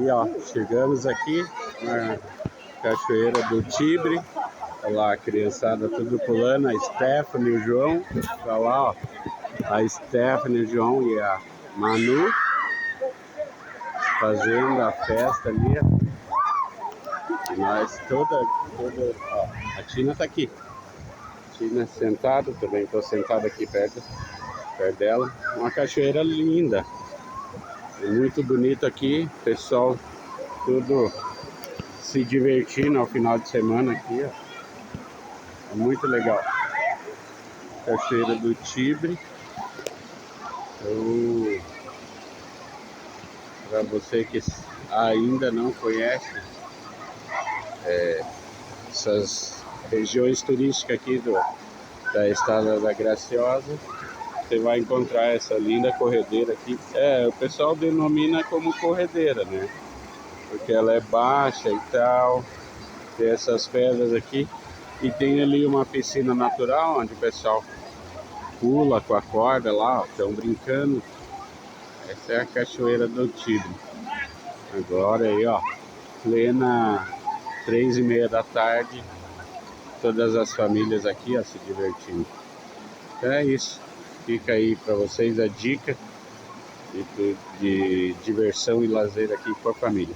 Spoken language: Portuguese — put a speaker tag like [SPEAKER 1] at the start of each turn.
[SPEAKER 1] Aí, ó, chegamos aqui na Cachoeira do Tibre. Olha lá, a criançada tudo pulando, a Stephanie e o João. Olha lá, ó, a Stephanie, o João e a Manu fazendo a festa ali. Nós ó, a Tina tá aqui. A Tina sentada, também tô sentado aqui perto dela. Uma cachoeira linda. É muito bonito aqui, pessoal tudo se divertindo ao final de semana aqui, ó. É muito legal. Cachoeira do Tibre. Para você que ainda não conhece essas regiões turísticas aqui da Estrada da Graciosa, você vai encontrar essa linda corredeira aqui. O pessoal denomina como corredeira, né? Porque ela é baixa e tal. Tem essas pedras aqui. E tem ali uma piscina natural, onde o pessoal pula com a corda lá, estão brincando. Essa é a Cachoeira do Tibre. Agora aí, ó, plena 3:30 da tarde. Todas as famílias aqui, ó, se divertindo. Então é isso. Fica aí para vocês a dica de diversão e lazer aqui com a família.